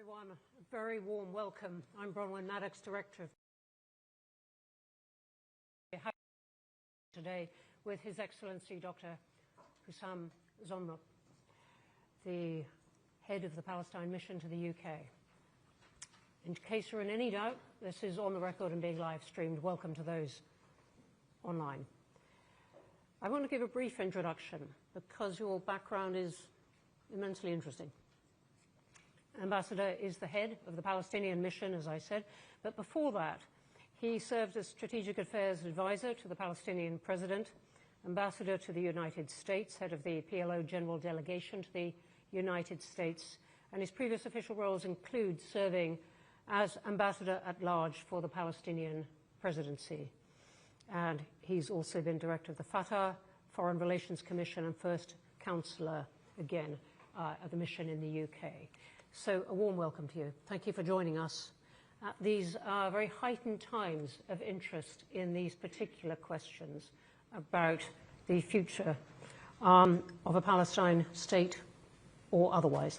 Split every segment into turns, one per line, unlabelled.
everyone. A very warm welcome. I'm Bronwyn Maddox, Director of today with His Excellency Dr. Husam Zomlot, the head of the Palestine mission to the UK. In case you're in any doubt, this is on the record and being live streamed. Welcome to those online. I want to give a brief introduction because your background is immensely interesting. Ambassador is the head of the Palestinian mission, as I said, but before that, he served as Strategic Affairs Advisor to the Palestinian President, Ambassador to the United States, head of the PLO General Delegation to the United States, and his previous official roles include serving as Ambassador at Large for the Palestinian Presidency. And he's also been Director of the Fatah Foreign Relations Commission and First Counselor, again, of the mission in the UK. So a warm welcome to you. Thank you for joining us at these very heightened times of interest in these particular questions about the future of a Palestine state or otherwise.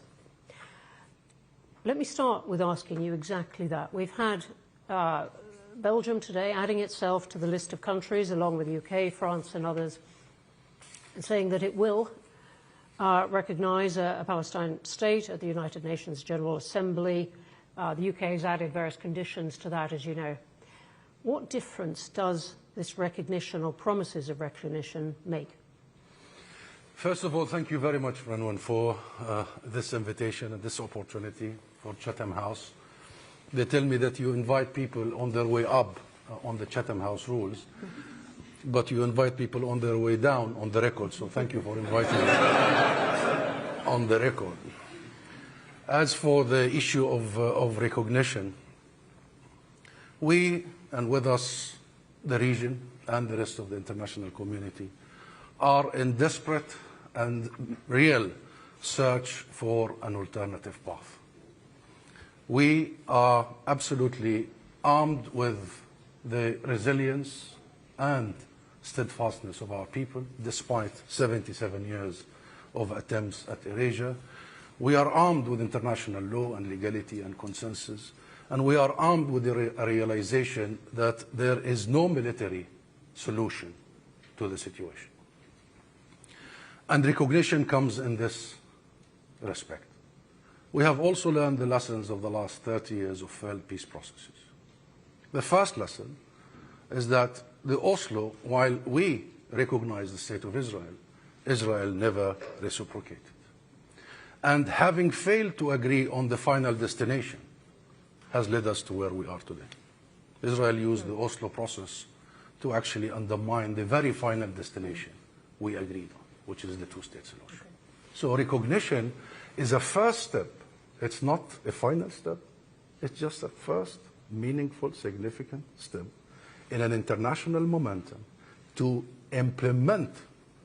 Let me start with asking you exactly that. We've had Belgium today adding itself to the list of countries, along with the UK, France and others, saying that it will recognise a Palestine state at the United Nations General Assembly. The UK has added various conditions to that, as you know. What difference does this recognition or promises of recognition make?
First of all, thank you very much, Bronwyn, for this invitation and this opportunity for Chatham House. They tell me that you invite people on their way up on the Chatham House rules, but you invite people on their way down on the record, so thank you for inviting me on the record. As for the issue of recognition, we, and with us the region and the rest of the international community, are in desperate and real search for an alternative path. We are absolutely armed with the resilience and steadfastness of our people, despite 77 years of attempts at erasure. We are armed with international law and legality and consensus, and we are armed with the realization that there is no military solution to the situation. And recognition comes in this respect. We have also learned the lessons of the last 30 years of failed peace processes. The first lesson is that the Oslo, while we recognize the state of Israel, Israel never reciprocated. And having failed to agree on the final destination has led us to where we are today. Israel used the Oslo process to actually undermine the very final destination we agreed on, which is the two-state solution. Okay. So recognition is a first step. It's not a final step. It's just a first meaningful, significant step in an international momentum to implement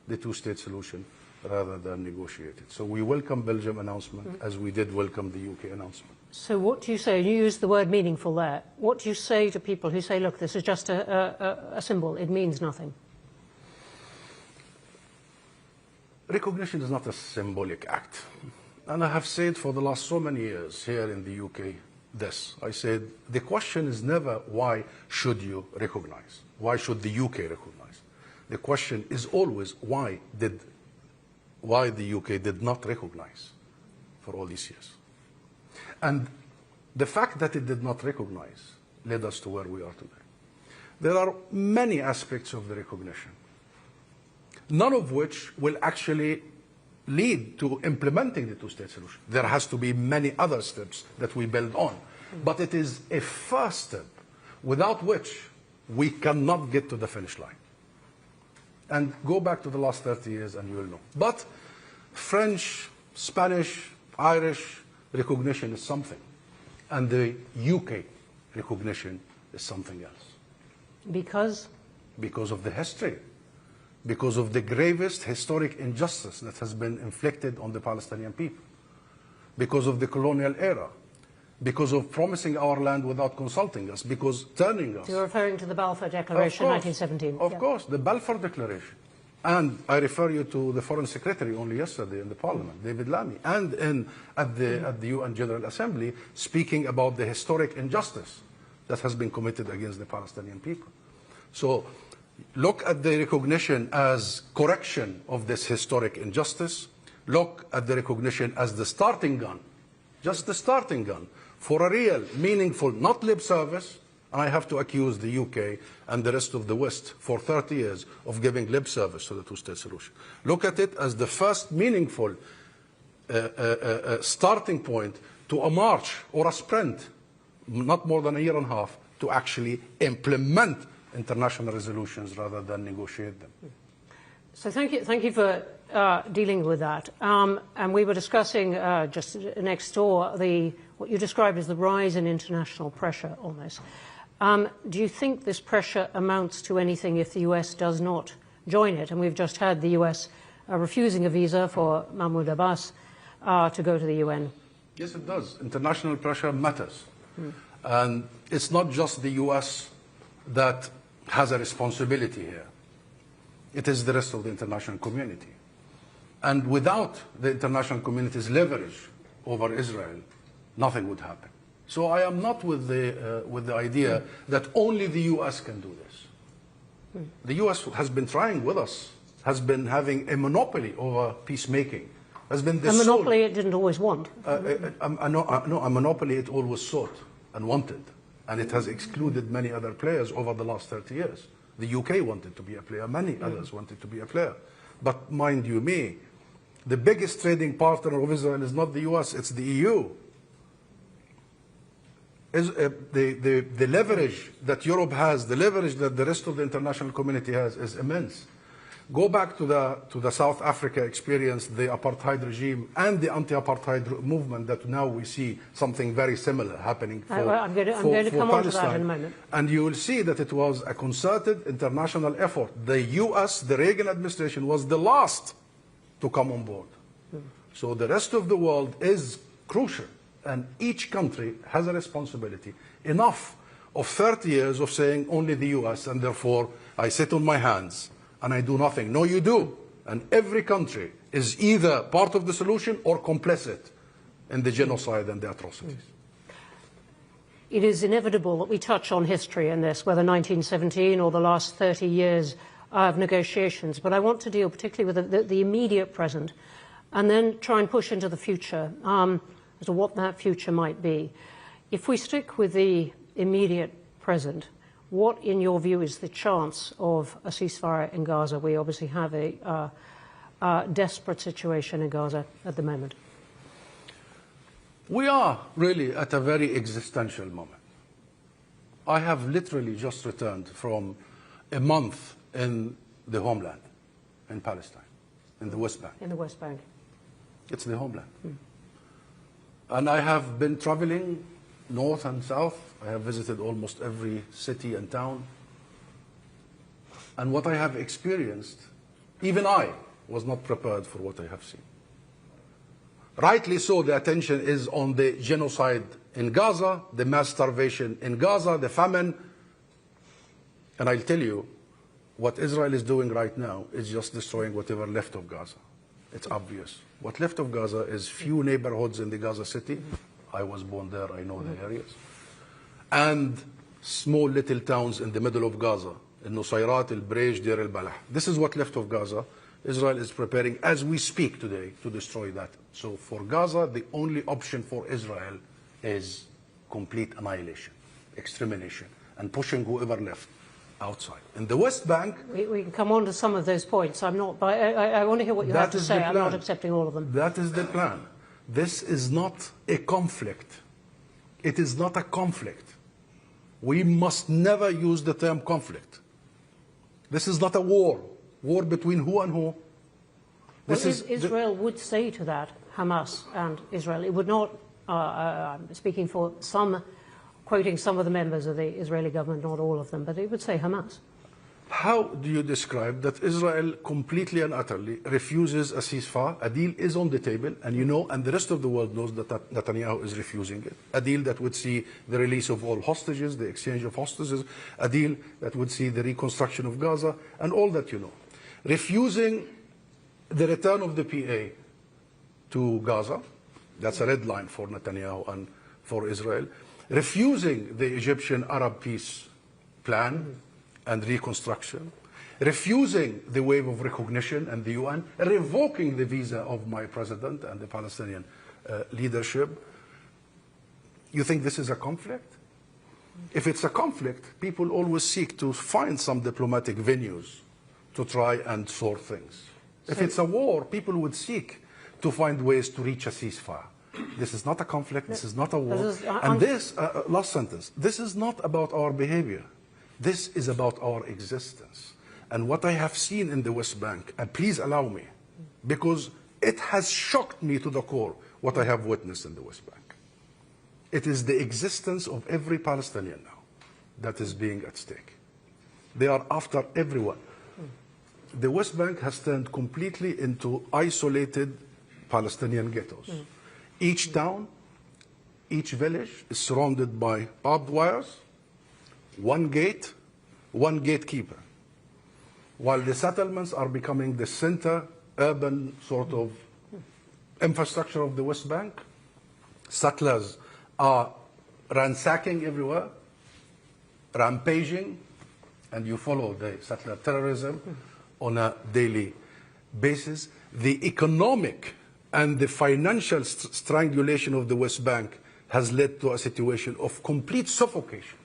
the two-state solution rather than negotiate it. So we welcome Belgium announcement as we did welcome the UK announcement.
So what do you say? You use the word meaningful there. What do you say to people who say, look, this is just a symbol, it means nothing?
Recognition is not a symbolic act. And I have said for the last so many years here in the UK this. I said, the question is never why should you recognize? Why should the UK recognize? The question is always why the UK did not recognize for all these years. And the fact that it did not recognize led us to where we are today. There are many aspects of the recognition, none of which will actually lead to implementing the two-state solution. There has to be many other steps that we build on. But it is a first step without which we cannot get to the finish line. And go back to the last 30 years and you will know. But French, Spanish, Irish recognition is something. And the UK recognition is something else.
Because?
Because of the history. Because of the gravest historic injustice that has been inflicted on the Palestinian people. Because of the colonial era. Because of promising our land without consulting us. Because turning us.
You're referring to the Balfour Declaration, 1917.
Of course, the Balfour Declaration. And I refer you to the Foreign Secretary only yesterday in the Parliament, David Lammy, and at the UN General Assembly, speaking about the historic injustice that has been committed against the Palestinian people. So look at the recognition as correction of this historic injustice. Look at the recognition as the starting gun, just the starting gun, for a real, meaningful, not lip service. And I have to accuse the UK and the rest of the West for 30 years of giving lip service to the two-state solution. Look at it as the first meaningful starting point to a march or a sprint, not more than a year and a half, to actually implement international resolutions rather than negotiate them.
So thank you for dealing with that. And we were discussing just next door what you described as the rise in international pressure on this. Do you think this pressure amounts to anything if the US does not join it? And we've just had the US refusing a visa for Mahmoud Abbas to go to the UN.
Yes, it does. International pressure matters. And it's not just the US that has a responsibility here. It is the rest of the international community. And without the international community's leverage over Israel, nothing would happen. So I am not with the idea that only the US can do this. The US has been trying with us, has been having a monopoly over peacemaking. Has been
a monopoly it didn't always want.
No, a monopoly it always sought and wanted. And it has excluded many other players over the last 30 years. The UK wanted to be a player, many others wanted to be a player. But mind you me, the biggest trading partner of Israel is not the US, it's the EU. The leverage that Europe has, the leverage that the rest of the international community has is immense. Go back to the South Africa experience, the apartheid regime and the anti-apartheid movement that now we see something very similar happening for
I'm going to come on to that in a moment.
And you will see that it was a concerted international effort. The US, the Reagan administration, was the last to come on board. So the rest of the world is crucial. And each country has a responsibility. Enough of 30 years of saying only the US, and therefore I sit on my hands and I do nothing. No, you do. And every country is either part of the solution or complicit in the genocide and the atrocities.
It is inevitable that we touch on history in this, whether 1917 or the last 30 years of negotiations. But I want to deal particularly with the immediate present and then try and push into the future. As to what that future might be. If we stick with the immediate present, what, in your view, is the chance of a ceasefire in Gaza? We obviously have a desperate situation in Gaza at the moment.
We are really at a very existential moment. I have literally just returned from a month in the homeland, in Palestine, in the West Bank.
In the West Bank.
It's the homeland. And I have been traveling north and south. I have visited almost every city and town. And what I have experienced, even I was not prepared for what I have seen. Rightly so, the attention is on the genocide in Gaza, the mass starvation in Gaza, the famine. And I'll tell you, what Israel is doing right now is just destroying whatever left of Gaza. It's obvious. What left of Gaza is few neighborhoods in the Gaza city. I was born there, I know the areas. And small little towns in the middle of Gaza, in Nusayrat, El-Brej, Deir el-Balah. This is what left of Gaza. Israel is preparing, as we speak today, to destroy that. So for Gaza, the only option for Israel is complete annihilation, extermination, and pushing whoever left outside. In the West Bank...
We can come on to some of those points. I want to hear what you have to say. I'm not accepting all of them.
That is the plan. This is not a conflict. It is not a conflict. We must never use the term conflict. This is not a war. War between who and who?
Israel would say to that, Hamas and Israel. It would not, I'm speaking for some, quoting some of the members of the Israeli government, not all of them, but it would say Hamas.
How do you describe that Israel completely and utterly refuses a ceasefire? A deal is on the table, and you know, and the rest of the world knows that Netanyahu is refusing it. A deal that would see the release of all hostages, the exchange of hostages, a deal that would see the reconstruction of Gaza, and all that you know. refusing the return of the PA to Gaza, that's a red line for Netanyahu and for Israel, refusing the Egyptian Arab peace plan and reconstruction, refusing the wave of recognition and the UN, revoking the visa of my president and the Palestinian leadership. You think this is a conflict? If it's a conflict, people always seek to find some diplomatic venues to try and sort things. If it's a war, people would seek to find ways to reach a ceasefire. This is not a conflict, this is not a war. And this, last sentence, this is not about our behavior. This is about our existence. And what I have seen in the West Bank, and please allow me, because it has shocked me to the core what I have witnessed in the West Bank. It is the existence of every Palestinian now that is being at stake. They are after everyone. The West Bank has turned completely into isolated Palestinian ghettos. Each town, each village is surrounded by barbed wires, one gate, one gatekeeper. While the settlements are becoming the center, urban sort of infrastructure of the West Bank, settlers are ransacking everywhere, rampaging, and you follow the settler terrorism on a daily basis. The economic and the financial strangulation of the West Bank has led to a situation of complete suffocation.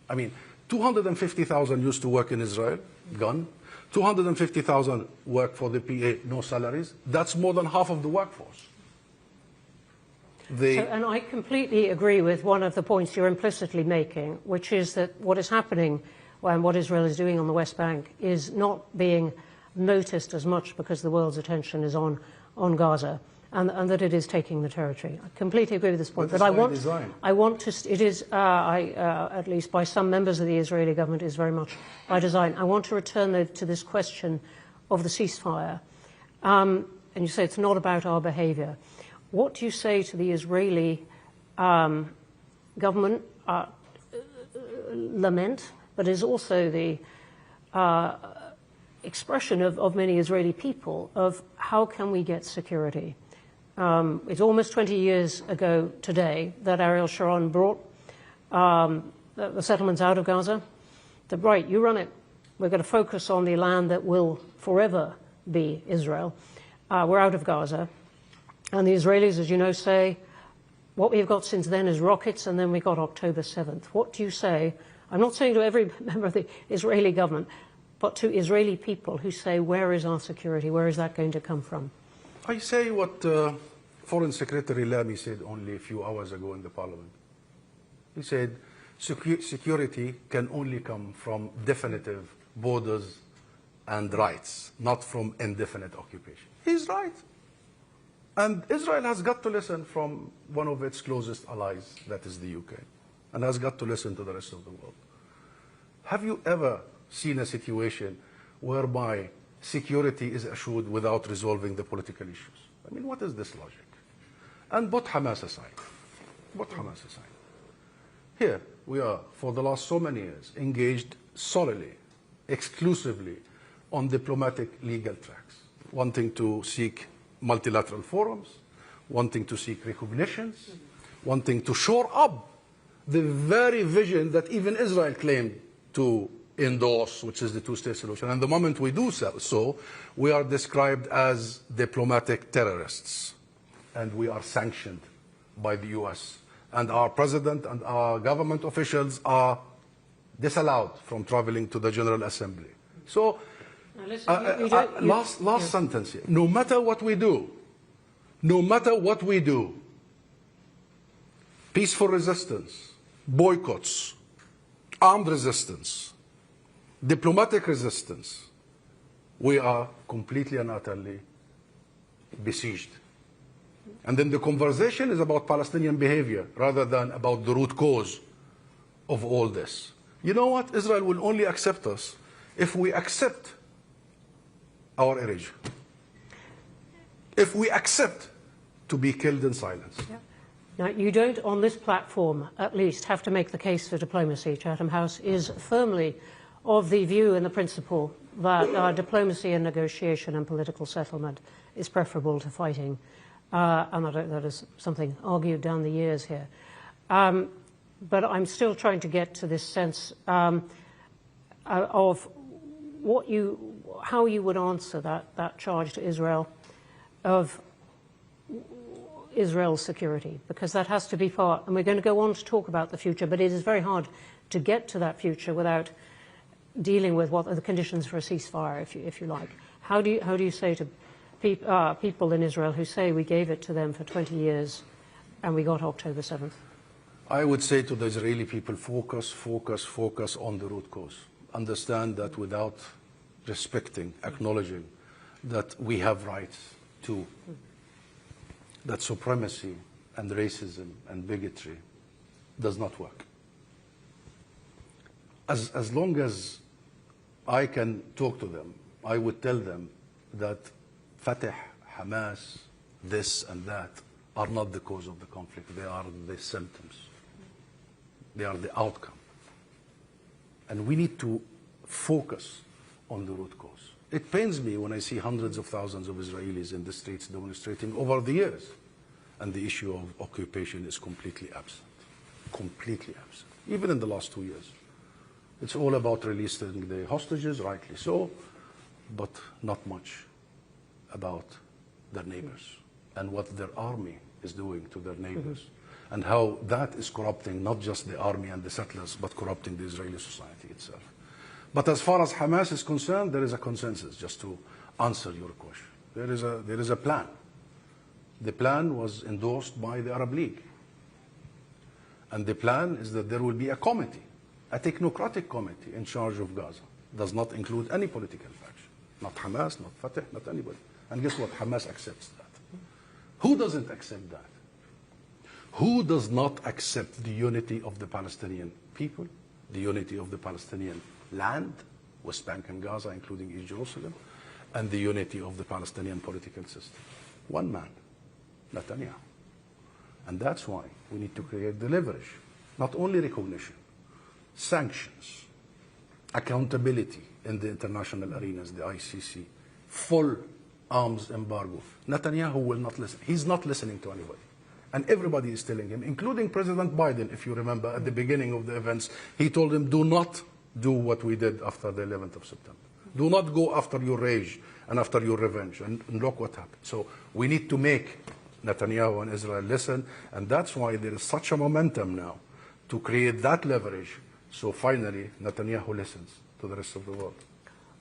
I mean, 250,000 used to work in Israel, gone. 250,000 work for the PA, no salaries. That's more than half of the workforce.
And I completely agree with one of the points you're implicitly making, which is that what is happening and what Israel is doing on the West Bank is not being noticed as much because the world's attention is on Gaza, and that it is taking the territory. I completely agree with this point. But I want to, it is, at least by some members of the Israeli government, is very much by design. I want to return to this question of the ceasefire. And you say it's not about our behavior. What do you say to the Israeli government lament, but is also the expression of many Israeli people of how can we get security? It's almost 20 years ago today that Ariel Sharon brought the settlements out of Gaza. That, right, you run it. We're going to focus on the land that will forever be Israel. We're out of Gaza. And the Israelis, as you know, say, what we've got since then is rockets, and then we got October 7th. What do you say? I'm not saying to every member of the Israeli government, but to Israeli people who say, where is our security? Where is that going to come from?
I say what Foreign Secretary Lamy said only a few hours ago in the parliament. He said, security can only come from definitive borders and rights, not from indefinite occupation. He's right. And Israel has got to listen from one of its closest allies, that is the UK, and has got to listen to the rest of the world. Have you ever seen a situation whereby security is assured without resolving the political issues? I mean, what is this logic? And put Hamas aside. Here we are, for the last so many years, engaged solely, exclusively on diplomatic legal tracks, wanting to seek multilateral forums, wanting to seek recognitions, wanting to shore up the very vision that even Israel claimed to endorse, which is the two-state solution. And the moment we do so, we are described as diplomatic terrorists, and we are sanctioned by the US. And our president and our government officials are disallowed from traveling to the General Assembly. So, last sentence here. No matter what we do, peaceful resistance, boycotts, armed resistance, diplomatic resistance, we are completely and utterly besieged. And then the conversation is about Palestinian behavior rather than about the root cause of all this. You know what? Israel will only accept us if we accept our erasure. If we accept to be killed in silence.
Yeah. Now, you don't, on this platform, at least, have to make the case for diplomacy. Chatham House is firmly of the view and the principle that diplomacy and negotiation and political settlement is preferable to fighting, and that is something argued down the years here. But I'm still trying to get to this sense of how you would answer that charge to Israel of Israel's security, because that has to be part, and we're going to go on to talk about the future, but it is very hard to get to that future without dealing with what are the conditions for a ceasefire, if you like. How do you say to people in Israel who say we gave it to them for 20 years and we got October 7th?
I would say to the Israeli people, focus on the root cause. Understand that without respecting, acknowledging that we have rights too, that supremacy and racism and bigotry does not work. As long as I can talk to them, I would tell them that Fatah, Hamas, this and that are not the cause of the conflict. They are the symptoms. They are the outcome. And we need to focus on the root cause. It pains me when I see hundreds of thousands of Israelis in the streets demonstrating over the years, and the issue of occupation is completely absent. Completely absent. Even in the last 2 years. It's all about releasing the hostages, rightly so, but not much about their neighbors and what their army is doing to their neighbors, and how that is corrupting not just the army and the settlers, but corrupting the Israeli society itself. But as far as Hamas is concerned, there is a consensus, just to answer your question. There is a plan. The plan was endorsed by the Arab League. And the plan is that there will be a committee, a technocratic committee in charge of Gaza. Does not include any political faction. Not Hamas, not Fatah, not anybody. And guess what? Hamas accepts that. Who doesn't accept that? Who does not accept the unity of the Palestinian people, the unity of the Palestinian land, West Bank and Gaza, including East Jerusalem, and the unity of the Palestinian political system? One man, Netanyahu. And that's why we need to create the leverage, not only recognition, sanctions, accountability in the international arenas, the ICC, full arms embargo. Netanyahu will not listen. He's not listening to anybody. And everybody is telling him, including President Biden, if you remember, at the beginning of the events, he told him, do not do what we did after the 11th of September. Do not go after your rage and after your revenge. And look what happened. So we need to make Netanyahu and Israel listen, and that's why there is such a momentum now to create that leverage, so finally Netanyahu listens to the rest of the world.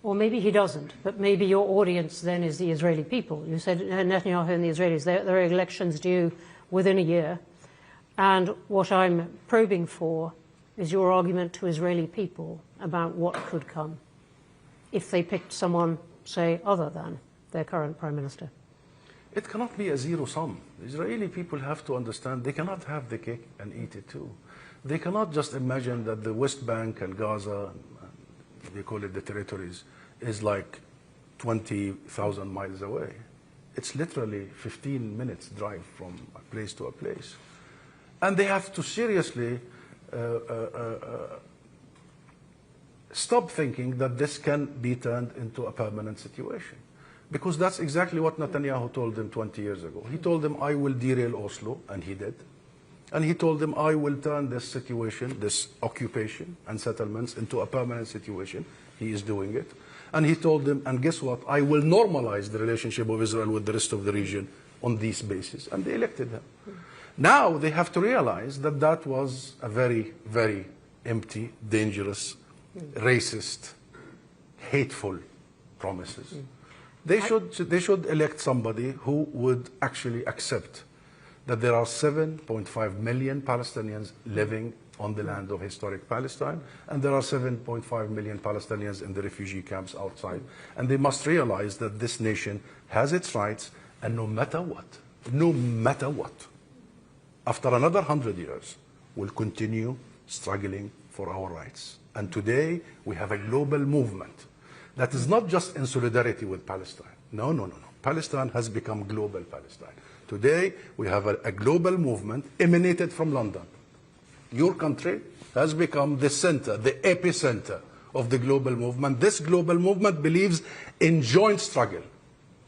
Or maybe he doesn't, but maybe your audience then is the Israeli people. You said Netanyahu and the Israelis, there are elections due within a year, and what I'm probing for is your argument to Israeli people about what could come if they picked someone, say, other than their current Prime Minister.
It cannot be a zero sum. Israeli people have to understand they cannot have the cake and eat it too. They cannot just imagine that the West Bank and Gaza, they call it the territories, is like 20,000 miles away. It's literally 15 minutes drive from a place to a place. And they have to seriously stop thinking that this can be turned into a permanent situation. Because that's exactly what Netanyahu told them 20 years ago. He told them, I will derail Oslo, and he did. And he told them, I will turn this situation, this occupation and settlements into a permanent situation. He is doing it. And he told them, and guess what? I will normalize the relationship of Israel with the rest of the region on these bases. And they elected him. Now they have to realize that that was a very, very empty, dangerous, racist, hateful promises. They should elect somebody who would actually accept that there are 7.5 million Palestinians living on the land of historic Palestine, and there are 7.5 million Palestinians in the refugee camps outside. And they must realize that this nation has its rights, and no matter what, after another 100 years, we'll continue struggling for our rights. And today, we have a global movement that is not just in solidarity with Palestine. No. Palestine has become global Palestine. Today, we have a global movement emanated from London. Your country has become the center, the epicenter of the global movement. This global movement believes in joint struggle.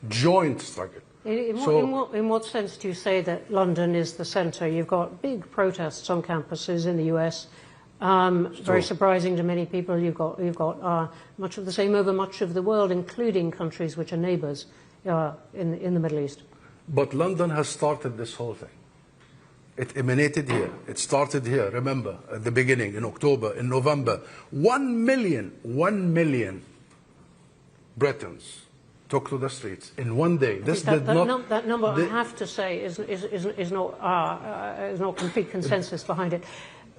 Joint struggle.
In what sense do you say that London is the centre? You've got big protests on campuses in the US. Very surprising to many people. You've got much of the same over much of the world, including countries which are neighbours in the Middle East.
But London has started this whole thing. It emanated here. It started here. Remember, at the beginning, in October, in November, 1 million Britons took to the streets in one day.
That number, I have to say, is not complete consensus behind it.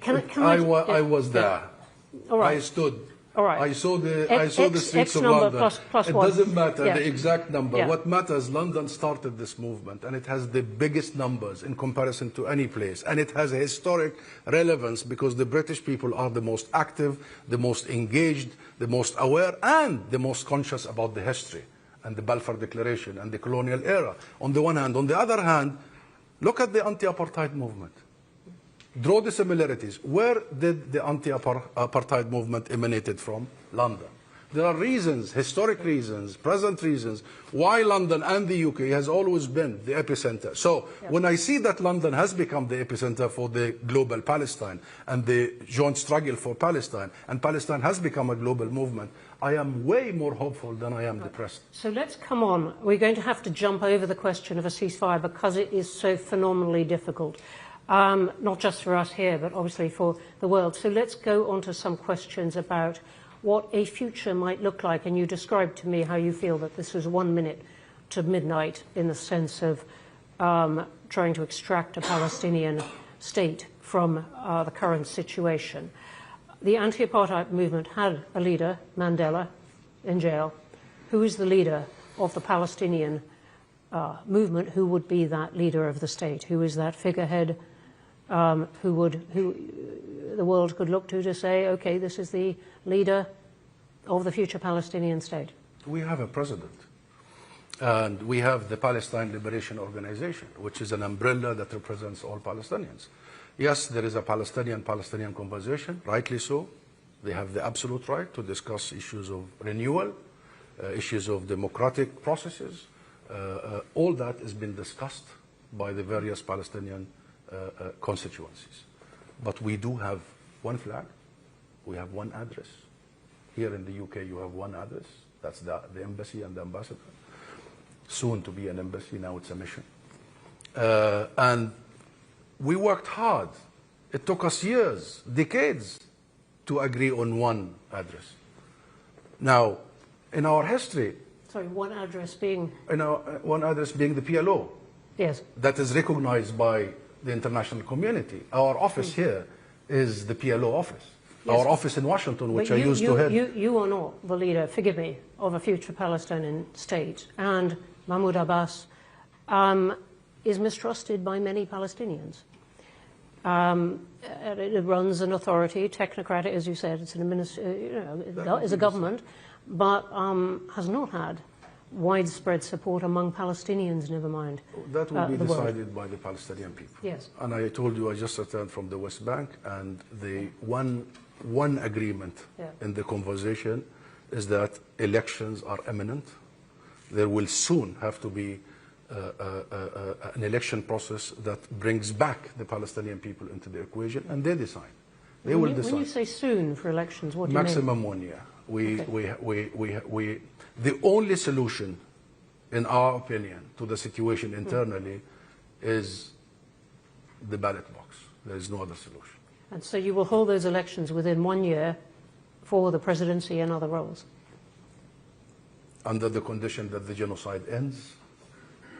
I was there.
All right.
I stood.
All right.
I saw the streets of London.
Plus
it doesn't matter the exact number. Yeah. What matters, London started this movement, and it has the biggest numbers in comparison to any place. And it has a historic relevance because the British people are the most active, the most engaged, the most aware, and the most conscious about the history and the Balfour Declaration and the colonial era, on the one hand. On the other hand, look at the anti-apartheid movement. Draw the similarities. Where did the anti-apartheid movement emanated from? London. There are reasons, historic reasons, present reasons, why London and the UK has always been the epicenter. So when I see that London has become the epicenter for the global Palestine and the joint struggle for Palestine, and Palestine has become a global movement, I am way more hopeful than I am depressed.
So let's come on. We're going to have to jump over the question of a ceasefire because it is so phenomenally difficult. Not just for us here, but obviously for the world. So let's go on to some questions about what a future might look like. And you described to me how you feel that this was 1 minute to midnight in the sense of trying to extract a Palestinian state from the current situation. The anti-apartheid movement had a leader, Mandela, in jail. Who is the leader of the Palestinian movement? Who would be that leader of the state? Who is that figurehead who the world could look to say, okay, this is the leader of the future Palestinian state?
We have a president. And we have the Palestine Liberation Organization, which is an umbrella that represents all Palestinians. Yes, there is a Palestinian conversation, rightly so. They have the absolute right to discuss issues of renewal, issues of democratic processes. All that has been discussed by the various Palestinian constituencies. But we do have one flag, we have one address. Here in the UK you have one address, that's the embassy and the ambassador. Soon to be an embassy, now it's a mission. And we worked hard. It took us years, decades, to agree on one address. Now, in our history...
Sorry, one address being...
one address being the PLO.
Yes.
That is recognized by the international community. Our office here is the PLO office. Yes. Our office in Washington, which I used to head...
You are not the leader, forgive me, of a future Palestinian state. And Mahmoud Abbas is mistrusted by many Palestinians. It runs an authority, technocratic, as you said, it's an is a government, but has not had widespread support among Palestinians, never mind.
That will be decided by the Palestinian people.
Yes.
And I told you I just returned from the West Bank, and the one agreement in the conversation is that elections are imminent. There will soon have to be an election process that brings back the Palestinian people into the equation, and they decide. They will decide.
When you say soon for elections, what do you mean?
Maximum 1 year. The only solution, in our opinion, to the situation internally is the ballot box. There is no other solution.
And so you will hold those elections within 1 year for the presidency and other roles?
Under the condition that the genocide ends,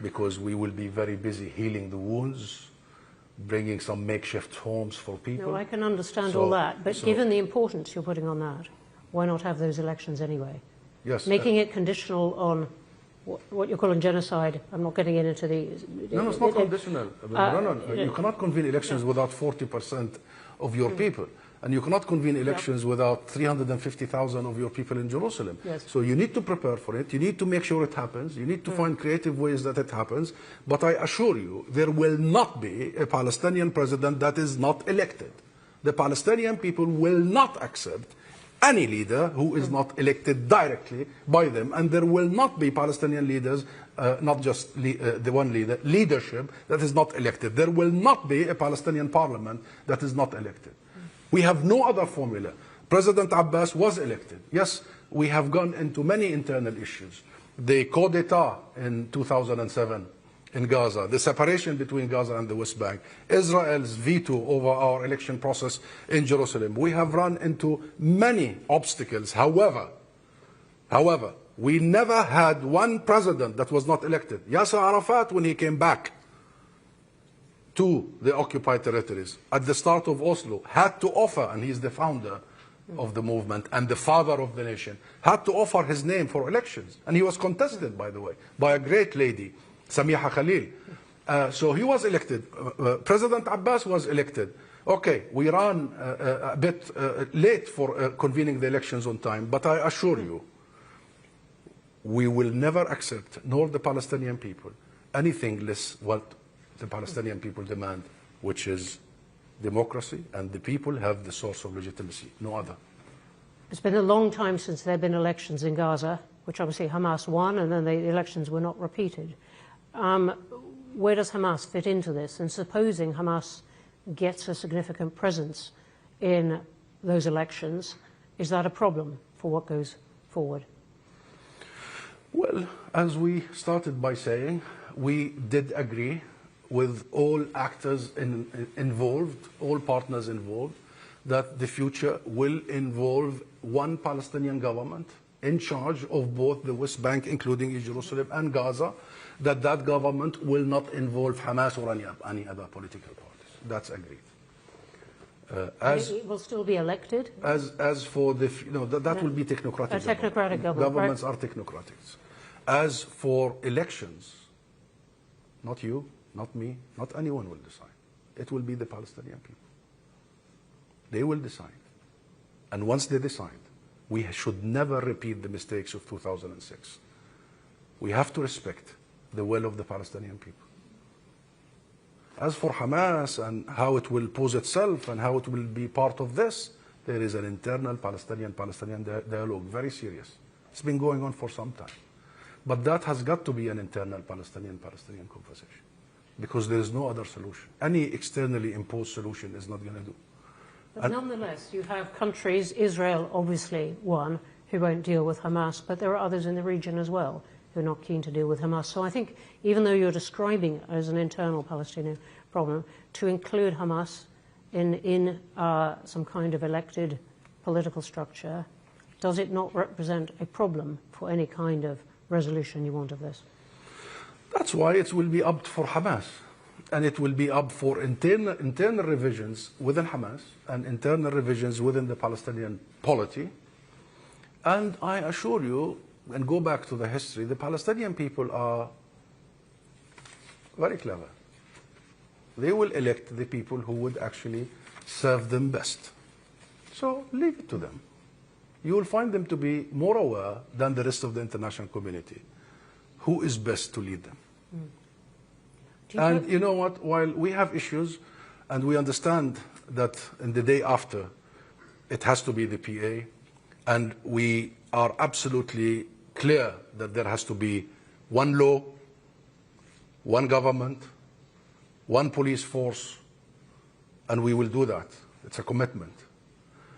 because we will be very busy healing the wounds, bringing some makeshift homes for people.
No, I can understand all that, but given the importance you're putting on that, why not have those elections anyway?
Yes.
Making it conditional on what you're calling genocide. I'm not getting into the...
No, it's not conditional. You cannot convene elections without 40% of your people. And you cannot convene elections without 350,000 of your people in Jerusalem.
Yes.
So you need to prepare for it. You need to make sure it happens. You need to find creative ways that it happens. But I assure you, there will not be a Palestinian president that is not elected. The Palestinian people will not accept any leader who is not elected directly by them, and there will not be Palestinian leaders, not just the one leader, leadership that is not elected. There will not be a Palestinian parliament that is not elected. We have no other formula. President Abbas was elected. Yes, we have gone into many internal issues. The coup d'etat in 2007 in Gaza, the separation between Gaza and the West Bank, Israel's veto over our election process in Jerusalem. We have run into many obstacles. However, we never had one president that was not elected. Yasser Arafat, when he came back to the occupied territories at the start of Oslo, had to offer, and he's the founder of the movement and the father of the nation, had to offer his name for elections. And he was contested, by the way, by a great lady, Samiha Khalil. So he was elected. President Abbas was elected. Okay, we ran a bit late for convening the elections on time, but I assure you, we will never accept, nor the Palestinian people, anything less what the Palestinian people demand, which is democracy, and the people have the source of legitimacy, no other.
It's been a long time since there have been elections in Gaza, which obviously Hamas won, and then the elections were not repeated. Where does Hamas fit into this? And supposing Hamas gets a significant presence in those elections, is that a problem for what goes forward?
Well, as we started by saying, we did agree with all actors involved, all partners involved, that the future will involve one Palestinian government in charge of both the West Bank, including Jerusalem and Gaza, that government will not involve Hamas or any other political parties. That's agreed.
It will still be elected?
As for the, that will be technocratic.
A technocratic government.
Governments are technocratic. As for elections, not you, not me, not anyone will decide. It will be the Palestinian people. They will decide. And once they decide, we should never repeat the mistakes of 2006. We have to respect the will of the Palestinian people. As for Hamas and how it will pose itself and how it will be part of this, there is an internal Palestinian dialogue, very serious. It's been going on for some time. But that has got to be an internal Palestinian conversation, because there is no other solution. Any externally imposed solution is not going to do.
But nonetheless, you have countries, Israel obviously one, who won't deal with Hamas, but there are others in the region as well who are not keen to deal with Hamas. So I think even though you're describing it as an internal Palestinian problem, to include Hamas in some kind of elected political structure, does it not represent a problem for any kind of resolution you want of this?
That's why it will be up for Hamas. And it will be up for internal revisions within Hamas and internal revisions within the Palestinian polity. And I assure you, and go back to the history, the Palestinian people are very clever. They will elect the people who would actually serve them best. So leave it to them. You will find them to be more aware than the rest of the international community who is best to lead them. And you know what, while we have issues and we understand that in the day after it has to be the PA, and we are absolutely clear that there has to be one law, one government, one police force, and we will do that. It's a commitment.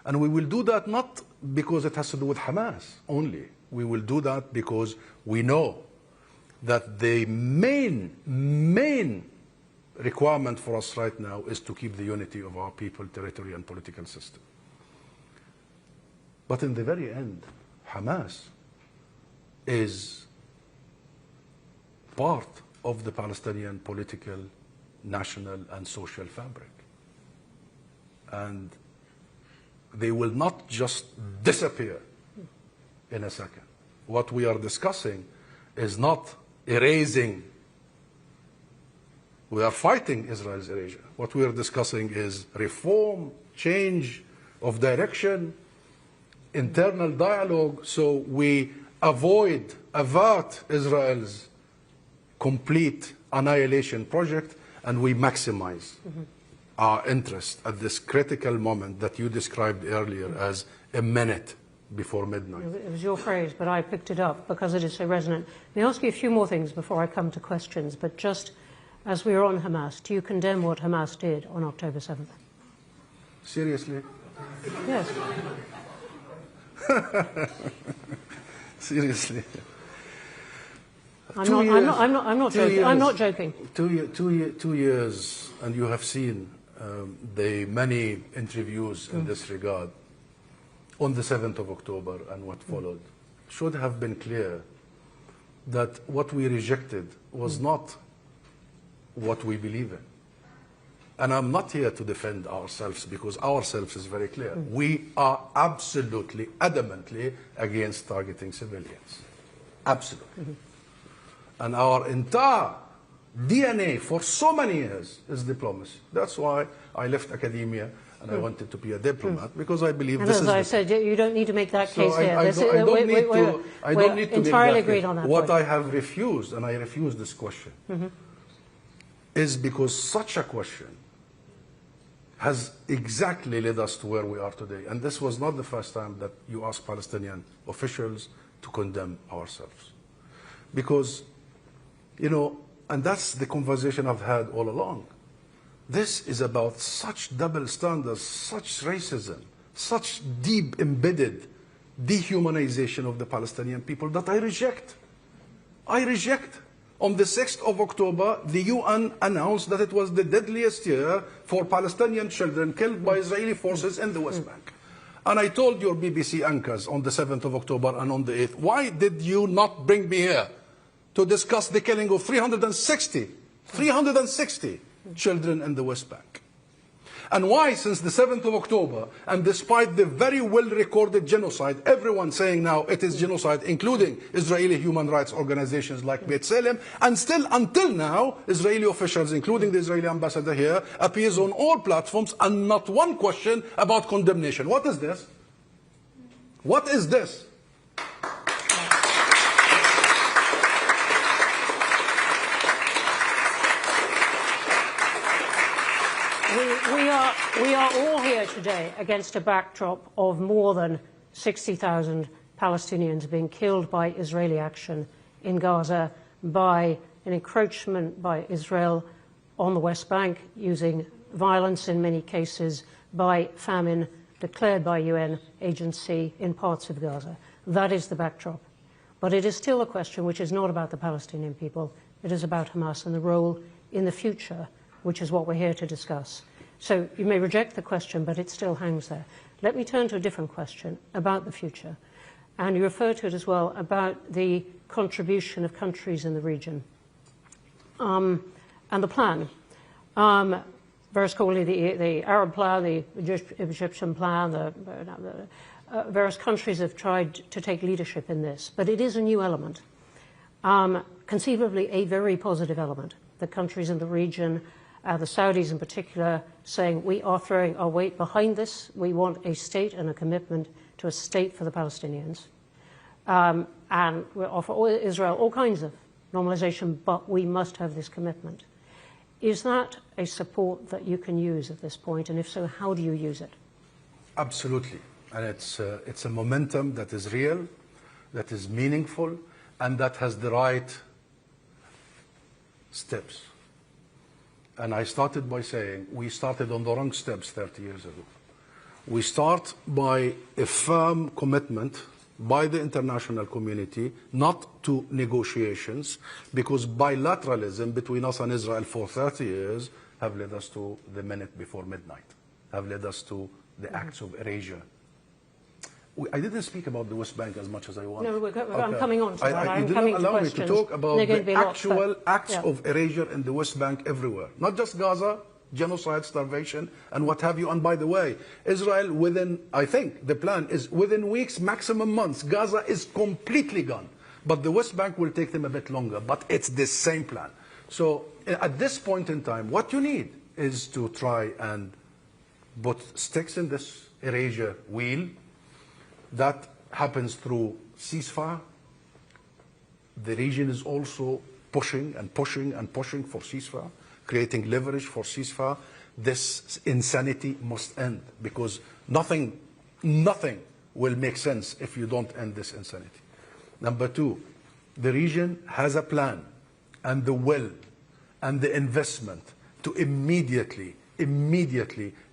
And we will do that not because it has to do with Hamas only. We will do that because we know that the main requirement for us right now is to keep the unity of our people, territory, and political system. But in the very end, Hamas is part of the Palestinian political, national, and social fabric. And they will not just disappear in a second. What we are discussing is not erasing. We are fighting Israel's erasure. What we are discussing is reform, change of direction, internal dialogue, so we avert Israel's complete annihilation project, and we maximize our interest at this critical moment that you described earlier as a minute before midnight.
It was your phrase, but I picked it up because it is so resonant. Let me ask you a few more things before I come to questions, but just as we are on Hamas, do you condemn what Hamas did on October 7th?
Seriously?
Yes.
Seriously.
I'm not joking. I'm not joking.
2 years, and you have seen the many interviews in this regard on the 7th of October and what followed should have been clear that what we rejected was not what we believe in. And I'm not here to defend ourselves because ourselves is very clear. We are absolutely, adamantly against targeting civilians. Absolutely. And our entire DNA for so many years is diplomacy. That's why I left academia and I wanted to be a diplomat because I believe
and
this
as
is...
I said, you don't need to make that case here.
I don't need to
entirely
make that
agreed
case.
on that
What
point.
I have refused, and I refuse this question, is because such a question has exactly led us to where we are today. And this was not the first time that you asked Palestinian officials to condemn ourselves. Because, you know, and that's the conversation I've had all along. This is about such double standards, such racism, such deep embedded dehumanization of the Palestinian people that I reject. I reject. On the 6th of October, the UN announced that it was the deadliest year for Palestinian children killed by Israeli forces in the West Bank. And I told your BBC anchors on the 7th of October and on the 8th, why did you not bring me here to discuss the killing of 360 children in the West Bank? And why, since the 7th of October, and despite the very well-recorded genocide, everyone saying now it is genocide, including Israeli human rights organizations like B'Tselem, and still until now, Israeli officials, including the Israeli ambassador here, appears on all platforms and not one question about condemnation. What is this? What is this?
We are all here today against a backdrop of more than 60,000 Palestinians being killed by Israeli action in Gaza, by an encroachment by Israel on the West Bank, using violence in many cases, by famine declared by UN agency in parts of Gaza. That is the backdrop. But it is still a question which is not about the Palestinian people. It is about Hamas and the role in the future, which is what we're here to discuss. So you may reject the question, but it still hangs there. Let me turn to a different question about the future. And you refer to it as well about the contribution of countries in the region and the plan. Various call it the Arab plan, the Egyptian plan, various countries have tried to take leadership in this. But it is a new element, conceivably a very positive element. The countries in the region, the Saudis in particular, saying we are throwing our weight behind this. We want a state and a commitment to a state for the Palestinians. And we offer Israel all kinds of normalization, but we must have this commitment. Is that a support that you can use at this point? And if so, how do you use it?
Absolutely. And it's a momentum that is real, that is meaningful, and that has the right steps. And I started by saying we started on the wrong steps 30 years ago. We start by a firm commitment by the international community not to negotiations, because bilateralism between us and Israel for 30 years have led us to the minute before midnight, have led us to the acts of erasure. I didn't speak about the West Bank as much as I wanted.
No, I'm coming on to that.
You did not allow me to talk about the actual acts of erasure in the West Bank everywhere. Not just Gaza, genocide, starvation, and what have you. And by the way, Israel within, I think, the plan is within weeks, maximum months, Gaza is completely gone. But the West Bank will take them a bit longer. But it's the same plan. So at this point in time, what you need is to try and put sticks in this erasure wheel. That happens through ceasefire. The region is also pushing and pushing and pushing for ceasefire, creating leverage for ceasefire. This insanity must end, because nothing will make sense if you don't end this insanity. Number two, the region has a plan and the will and the investment to immediately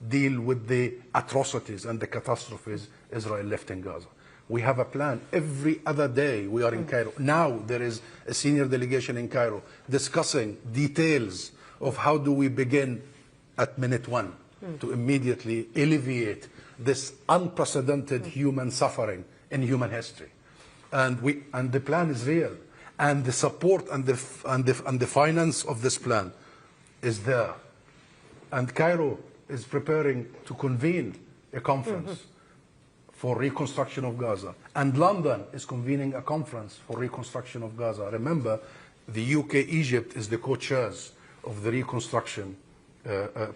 deal with the atrocities and the catastrophes Israel left in Gaza. We have a plan. Every other day we are in Cairo. Now there is a senior delegation in Cairo discussing details of how do we begin at minute one to immediately alleviate this unprecedented human suffering in human history. And the plan is real. And the support and the finance of this plan is there. And Cairo is preparing to convene a conference for reconstruction of Gaza. And London is convening a conference for reconstruction of Gaza. Remember, the UK, Egypt is the co-chairs of the reconstruction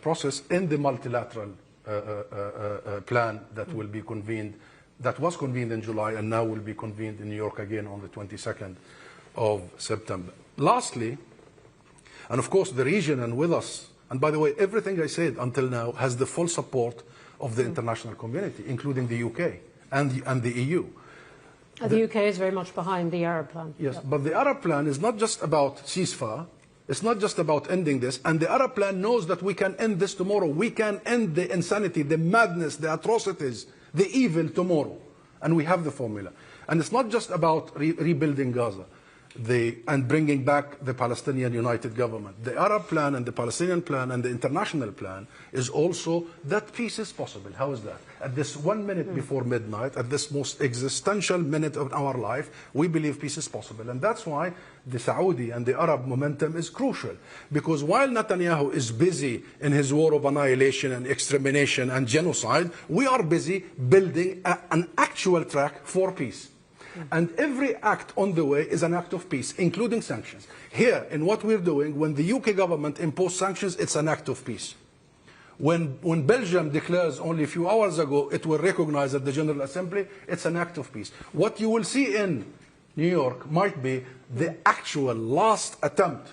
process in the multilateral plan that will be convened, that was convened in July and now will be convened in New York again on the 22nd of September. Lastly, and of course the region and with us, and by the way, everything I said until now has the full support of the international community, including the UK and the EU.
The UK is very much behind the Arab plan.
Yes, but the Arab plan is not just about ceasefire. It's not just about ending this. And the Arab plan knows that we can end this tomorrow. We can end the insanity, the madness, the atrocities, the evil tomorrow. And we have the formula. And it's not just about rebuilding Gaza and bringing back the Palestinian United Government. The Arab plan and the Palestinian plan and the international plan is also that peace is possible. How is that? At this 1 minute before midnight, at this most existential minute of our life, we believe peace is possible. And that's why the Saudi and the Arab momentum is crucial. Because while Netanyahu is busy in his war of annihilation and extermination and genocide, we are busy building an actual track for peace. And every act on the way is an act of peace, including sanctions. Here, in what we're doing, when the UK government imposed sanctions, it's an act of peace. When Belgium declares only a few hours ago it will recognize at the General Assembly, it's an act of peace. What you will see in New York might be the actual last attempt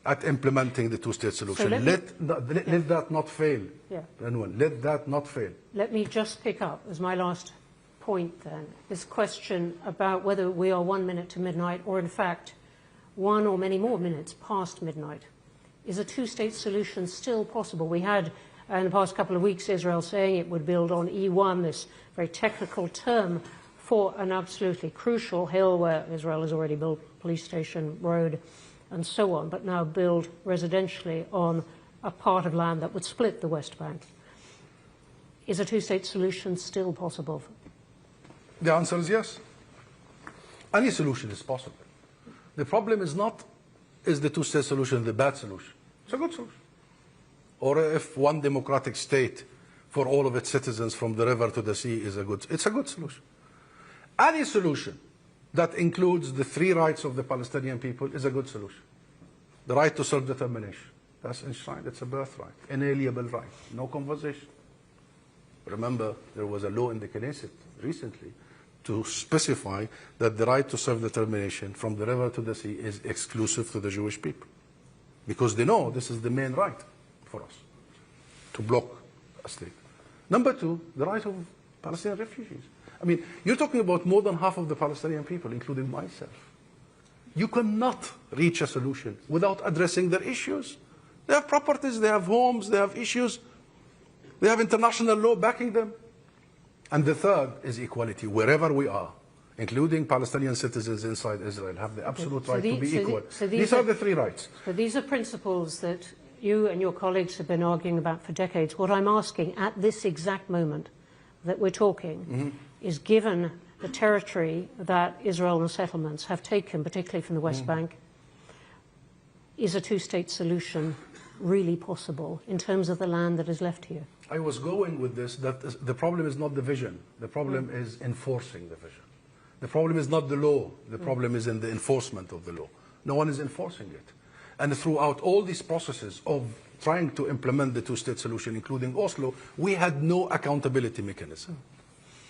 at implementing the two-state solution. So let that not fail.
Yeah.
Anyone, let that not fail.
Let me just pick up as my last point then, this question about whether we are 1 minute to midnight or in fact 1 or many more minutes past midnight. Is a two-state solution still possible? We had in the past couple of weeks Israel saying it would build on E1, this very technical term for an absolutely crucial hill where Israel has already built police station, road and so on, but now build residentially on a part of land that would split the West Bank. Is a two-state solution still possible?
The answer is yes. Any solution is possible. The problem is not, is the two-state solution the bad solution? It's a good solution. Or if one democratic state for all of its citizens from the river to the sea is it's a good solution. Any solution that includes the 3 rights of the Palestinian people is a good solution. The right to self-determination, that's enshrined, it's a birthright, inalienable right, no conversation. Remember, there was a law in the Knesset recently to specify that the right to self-determination from the river to the sea is exclusive to the Jewish people. Because they know this is the main right for us, to block a state. Number 2, the right of Palestinian refugees. I mean, you're talking about more than half of the Palestinian people, including myself. You cannot reach a solution without addressing their issues. They have properties, they have homes, they have issues. They have international law backing them. And the third is equality. Wherever we are, including Palestinian citizens inside Israel, have the absolute right to be equal. These are the 3 rights.
So these are principles that you and your colleagues have been arguing about for decades. What I'm asking at this exact moment that we're talking is, given the territory that Israel and settlements have taken, particularly from the West Bank, is a two-state solution really possible in terms of the land that is left here?
I was going with this, that the problem is not the vision. The problem is enforcing the vision. The problem is not the law. The problem is in the enforcement of the law. No one is enforcing it. And throughout all these processes of trying to implement the two-state solution, including Oslo, we had no accountability mechanism.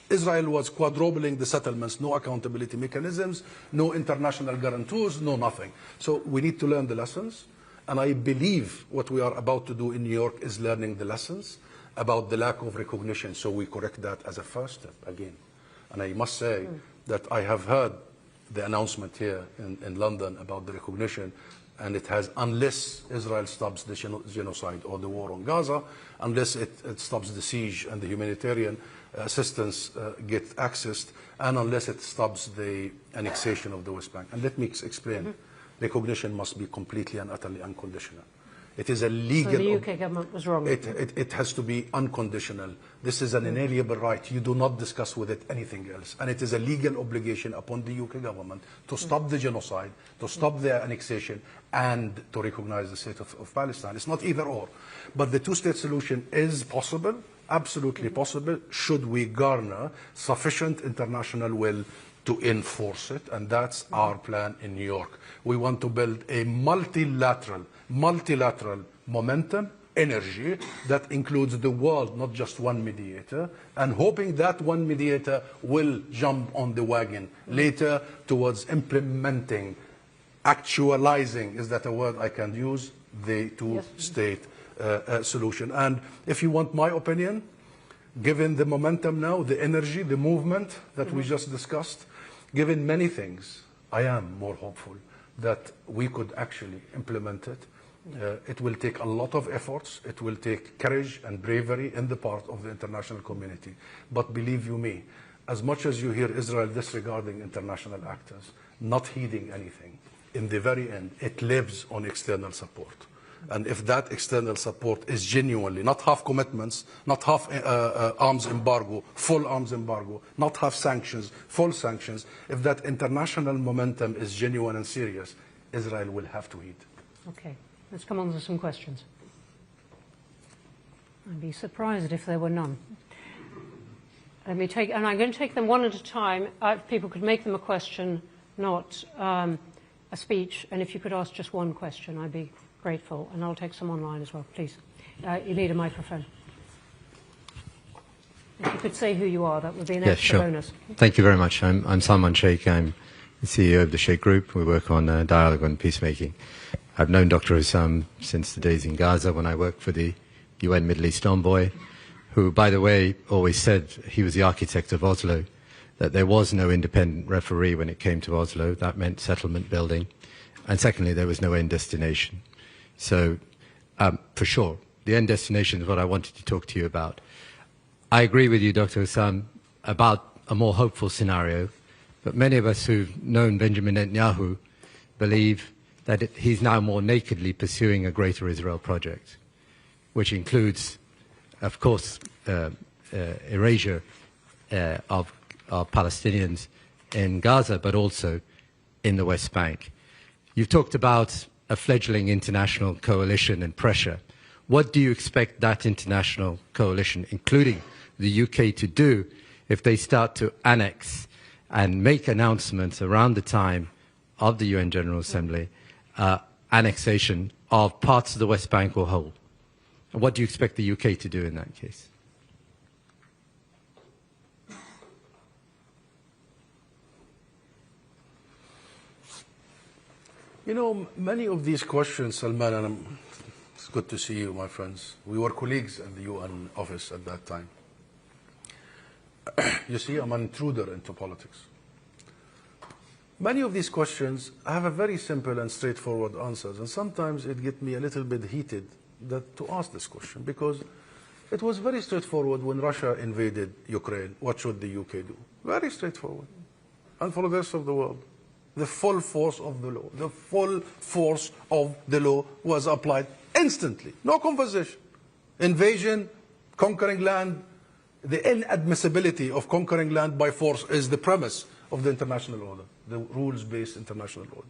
Israel was quadrupling the settlements, no accountability mechanisms, no international guarantors, no nothing. So we need to learn the lessons. And I believe what we are about to do in New York is learning the lessons. about the lack of recognition, so we correct that as a first step again. And I must say that I have heard the announcement here in London about the recognition, and it has, unless Israel stops the genocide or the war on Gaza, unless it stops the siege and the humanitarian assistance get accessed, and unless it stops the annexation of the West Bank. And let me explain. Recognition must be completely and utterly unconditional. It is a legal...
So the UK government was wrong.
It has to be unconditional. This is an inalienable right. You do not discuss with it anything else. And it is a legal obligation upon the UK government to stop the genocide, to stop the annexation, and to recognize the state of Palestine. It's not either or. But the two-state solution is possible, absolutely possible, should we garner sufficient international will to enforce it. And that's our plan in New York. We want to build a multilateral momentum, energy that includes the world, not just one mediator, and hoping that one mediator will jump on the wagon later towards implementing, actualizing, is that a word I can use, the two-state solution. And if you want my opinion, given the momentum now, the energy, the movement that we just discussed, given many things, I am more hopeful that we could actually implement it. It will take a lot of efforts. It will take courage and bravery in the part of the international community. But believe you me, as much as you hear Israel disregarding international actors, not heeding anything, in the very end, it lives on external support. And if that external support is genuinely, not half commitments, not half arms embargo, full arms embargo, not half sanctions, full sanctions, if that international momentum is genuine and serious, Israel will have to heed.
Okay, let's come on to some questions. I'd be surprised if there were none. Let me take, and I'm going to take them one at a time. People could make them a question, not a speech, and if you could ask just one question, I'd be grateful, and I'll take some online as well, please. You need a microphone. If you could say who you are, that would be an extra bonus.
Thank you very much. I'm Salman Sheikh. I'm the CEO of the Sheikh Group. We work on dialogue and peacemaking. I've known Dr. Husam since the days in Gaza when I worked for the UN Middle East envoy, who, by the way, always said he was the architect of Oslo, that there was no independent referee when it came to Oslo. That meant settlement building. And secondly, there was no end destination. So, for sure, the end destination is what I wanted to talk to you about. I agree with you, Dr. Husam, about a more hopeful scenario, but many of us who've known Benjamin Netanyahu believe that he's now more nakedly pursuing a greater Israel project, which includes, of course, erasure of Palestinians in Gaza, but also in the West Bank. You've talked about a fledgling international coalition and pressure. What do you expect that international coalition, including the UK, to do if they start to annex and make announcements around the time of the UN General Assembly, annexation of parts of the West Bank or whole? And what do you expect the UK to do in that case?
You know, many of these questions, Salman, and it's good to see you, my friends. We were colleagues at the UN office at that time. You see, I'm an intruder into politics. Many of these questions have a very simple and straightforward answers, and sometimes it gets me a little bit heated to ask this question, because it was very straightforward when Russia invaded Ukraine. What should the UK do? Very straightforward. And for the rest of the world, the full force of the law, the full force of the law was applied instantly. No conversation. Invasion, conquering land, the inadmissibility of conquering land by force is the premise of the international order, the rules-based international order.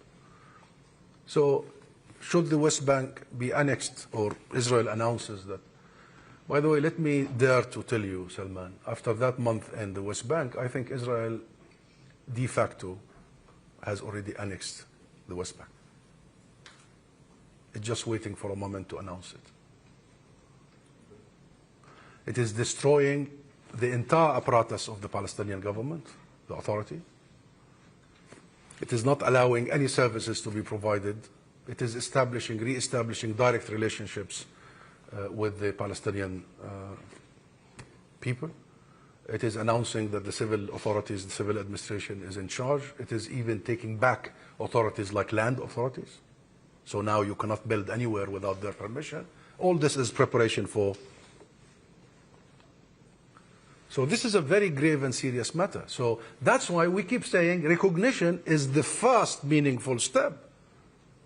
So, should the West Bank be annexed, or Israel announces that? By the way, let me dare to tell you, Salman, after that month in the West Bank, I think Israel de facto has already annexed the West Bank. It's just waiting for a moment to announce it. It is destroying the entire apparatus of the Palestinian government, the authority. It is not allowing any services to be provided. It is re-establishing direct relationships with the Palestinian people. It is announcing that the civil authorities, the civil administration is in charge. It is even taking back authorities like land authorities. So now you cannot build anywhere without their permission. All this is preparation for. So this is a very grave and serious matter. So that's why we keep saying recognition is the first meaningful step,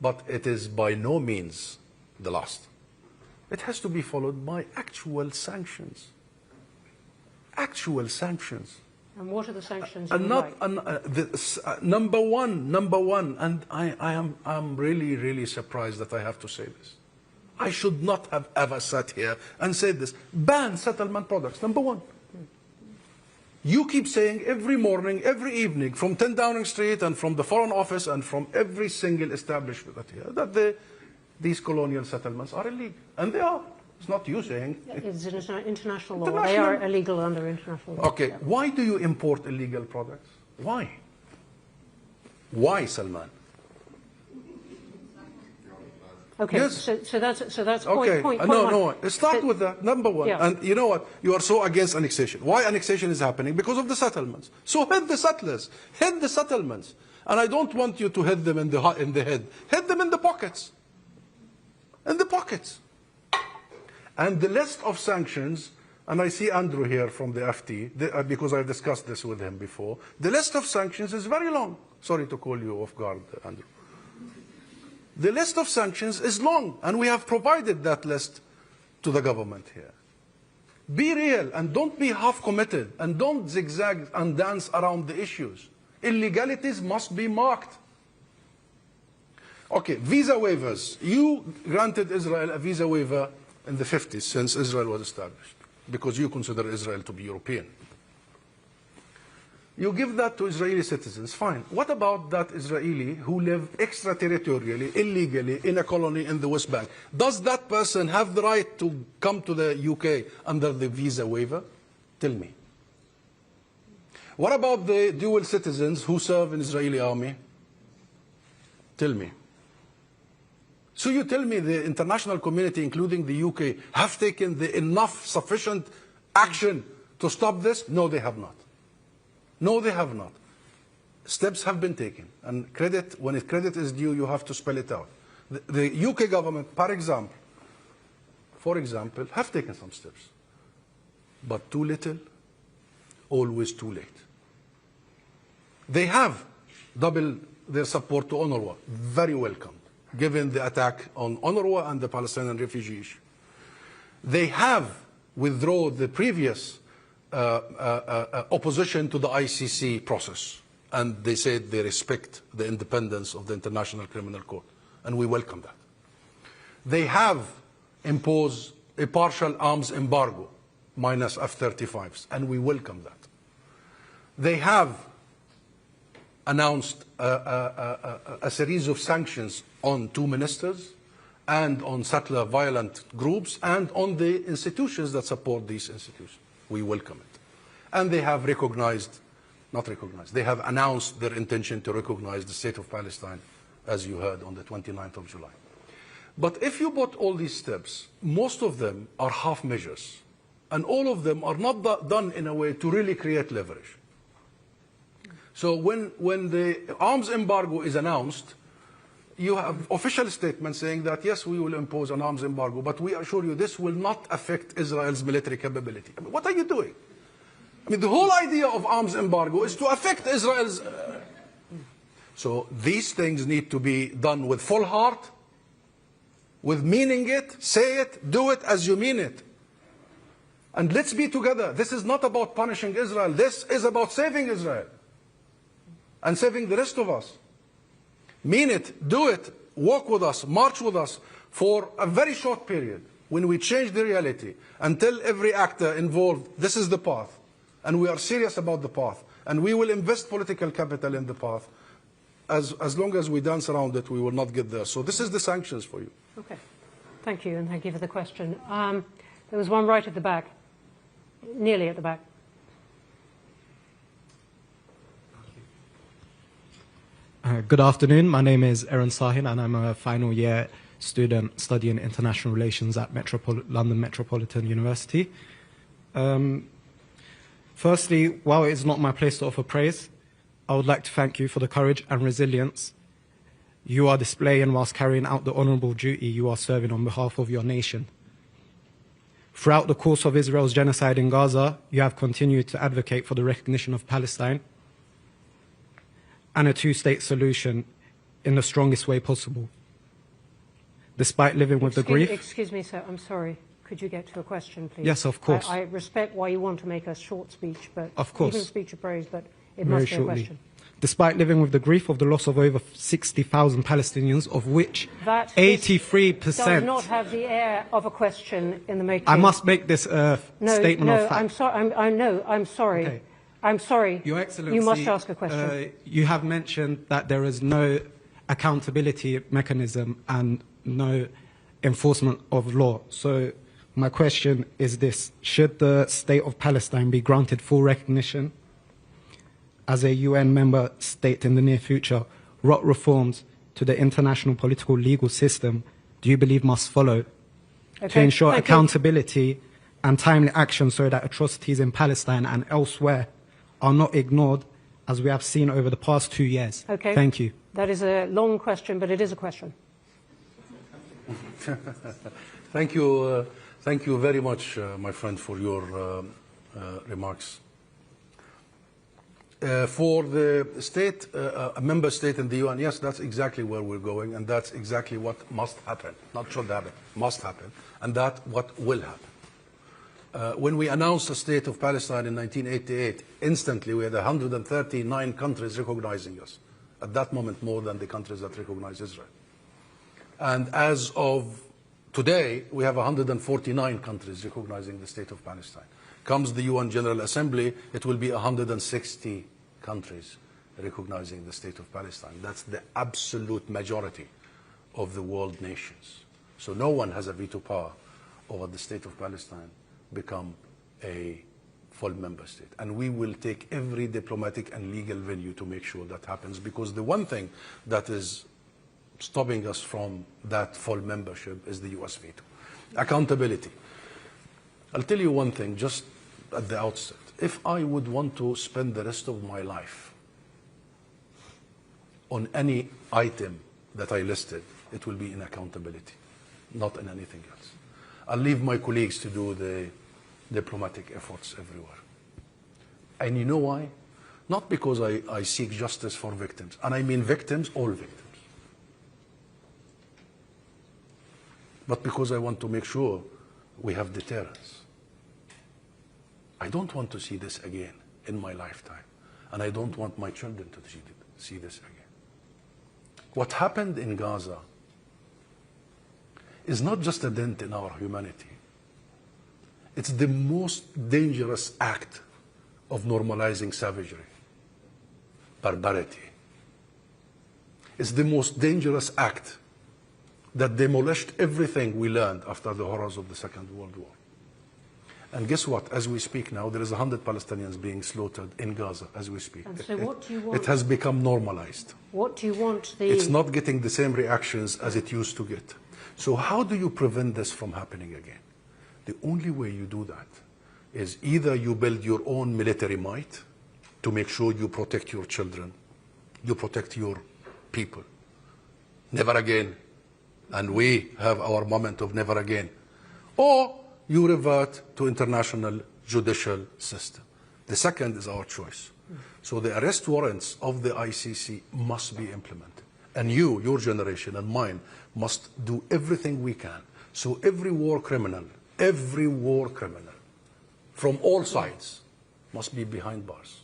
but it is by no means the last. It has to be followed by actual sanctions. Actual sanctions.
And what are the sanctions?
And not number one, and I'm really, really surprised that I have to say this. I should not have ever sat here and said this. Ban settlement products, number one. You keep saying every morning, every evening, from 10 Downing Street and from the Foreign Office and from every single establishment here, that these colonial settlements are illegal. And they are. It's not you saying.
It's international law. They are illegal under international law.
Okay. Why do you import illegal products? Why? Why, Salman?
Okay,
yes.
so that's
okay.
point
No,
one.
Let's start with that, number one.
Yeah.
And you know what? You are so against annexation. Why annexation is happening? Because of the settlements. So hit the settlers. Hit the settlements. And I don't want you to hit them in the head. Hit them in the pockets. In the pockets. And the list of sanctions, and I see Andrew here from the FT, because I've discussed this with him before, the list of sanctions is very long. Sorry to call you off guard, Andrew. The list of sanctions is long, and we have provided that list to the government here. Be real, and don't be half-committed, and don't zigzag and dance around the issues. Illegalities must be marked. Okay, visa waivers. You granted Israel a visa waiver in the 50s, since Israel was established, because you consider Israel to be European. You give that to Israeli citizens, fine. What about that Israeli who live extraterritorially, illegally, in a colony in the West Bank? Does that person have the right to come to the UK under the visa waiver? Tell me. What about the dual citizens who serve in Israeli army? Tell me. So you tell me the international community, including the UK, have taken the sufficient action to stop this? No, they have not. No, they have not. Steps have been taken. And credit, when credit is due, you have to spell it out. The UK government, for example, have taken some steps. But too little, always too late. They have doubled their support to UNRWA. Very welcome, given the attack on UNRWA and the Palestinian refugee issue. They have withdrawn the previous opposition to the ICC process, and they said they respect the independence of the International Criminal Court, and we welcome that. They have imposed a partial arms embargo, minus F-35s, and we welcome that. They have announced a series of sanctions on 2 ministers and on settler violent groups and on the institutions that support these institutions. We welcome it. And they have they have announced their intention to recognize the state of Palestine, as you heard, on the 29th of July. But if you put all these steps, most of them are half measures. And all of them are not done in a way to really create leverage. So when the arms embargo is announced, you have official statements saying that, yes, we will impose an arms embargo, but we assure you this will not affect Israel's military capability. I mean, what are you doing? I mean, the whole idea of arms embargo is to affect Israel's... So these things need to be done with full heart, with meaning it, say it, do it as you mean it. And let's be together. This is not about punishing Israel. This is about saving Israel and saving the rest of us. Mean it, do it, walk with us, march with us for a very short period when we change the reality and tell every actor involved, this is the path, and we are serious about the path, and we will invest political capital in the path. As long as we dance around it, we will not get there. So this is the sanctions for you.
Okay. Thank you, and thank you for the question. There was one right at the back, nearly at the back.
Good afternoon. My name is Aaron Sahin, and I'm a final year student studying international relations at London Metropolitan University. Firstly, while it is not my place to offer praise, I would like to thank you for the courage and resilience you are displaying whilst carrying out the honourable duty you are serving on behalf of your nation. Throughout the course of Israel's genocide in Gaza, you have continued to advocate for the recognition of Palestine and a two-state solution in the strongest way possible. Despite living with the grief...
Excuse me, sir, I'm sorry. Could you get to a question, please?
Yes, of course.
I respect why you want to make a short speech, but
of course.
Even a speech of praise, but it
Very
must be a
shortly.
question.
Despite living with the grief of the loss of over 60,000 Palestinians, of which
That
83%
does not have the air of a question in the making.
I must make this statement of fact.
I'm sorry. I'm sorry.
Okay.
I'm sorry.
Your Excellency,
you must ask a question.
You have mentioned that there is no accountability mechanism and no enforcement of law. So my question is this: should the state of Palestine be granted full recognition as a UN member state in the near future? What reforms to the international political legal system do you believe must follow to ensure accountability and timely action so that atrocities in Palestine and elsewhere are not ignored, as we have seen over the past 2 years?
Okay.
Thank you.
That is a long question, but it is a question.
Thank you very much, my friend, for your remarks. For the state, a member state in the UN, yes, that's exactly where we're going, and that's exactly what must happen. Not should happen, must happen, and that's what will happen. When we announced the state of Palestine in 1988, instantly we had 139 countries recognizing us. At that moment, more than the countries that recognize Israel. And as of today, we have 149 countries recognizing the state of Palestine. Comes the UN General Assembly, it will be 160 countries recognizing the state of Palestine. That's the absolute majority of the world nations. So no one has a veto power over the state of Palestine become a full member state. And we will take every diplomatic and legal venue to make sure that happens, because the one thing that is stopping us from that full membership is the US veto. Accountability. I'll tell you one thing just at the outset. If I would want to spend the rest of my life on any item that I listed, it will be in accountability, not in anything else. I'll leave my colleagues to do the diplomatic efforts everywhere. And you know why? Not because I seek justice for victims, and I mean victims, all victims, but because I want to make sure we have deterrence. I don't want to see this again in my lifetime, and I don't want my children to see this again. What happened in Gaza is not just a dent in our humanity. It's the most dangerous act of normalizing savagery, barbarity. It's the most dangerous act that demolished everything we learned after the horrors of the Second World War. And guess what? As we speak now, there is 100 Palestinians being slaughtered in Gaza as we speak.
And so what do you want?
It has become normalized.
What do you want
It's not getting the same reactions as it used to get. So how do you prevent this from happening again? The only way you do that is either you build your own military might to make sure you protect your children, you protect your people. Never again. And we have our moment of never again. Or you revert to international judicial system. The second is our choice. So the arrest warrants of the ICC must be implemented. And you, your generation and mine, must do everything we can. So every war criminal from all sides must be behind bars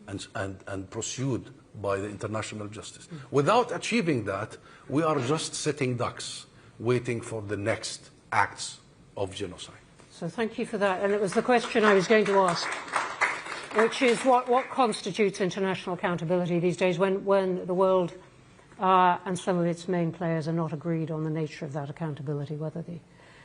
and pursued by the international justice. Without achieving that, we are just sitting ducks waiting for the next acts of genocide.
So thank you for that. And it was the question I was going to ask, which is what constitutes international accountability these days when the world and some of its main players are not agreed on the nature of that accountability, whether the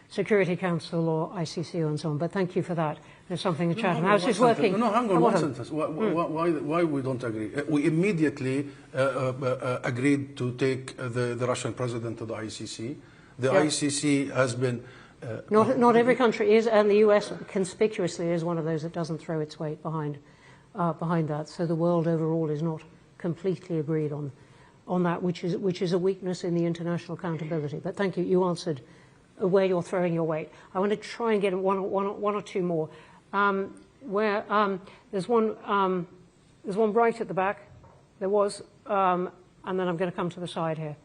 Security Council or ICC and so on. But thank you for that. There's something the Chatham House is working.
No, hang on one sentence. Why we don't agree? We immediately agreed to take the Russian president to the ICC. The ICC has been
Not every country is, and the US conspicuously is one of those that doesn't throw its weight behind that. So the world overall is not completely agreed on that, which is a weakness in the international accountability. But thank you. You answered where you're throwing your weight. I want to try and get one or two more. There's one right at the back. There was, and then I'm going to come to the side here.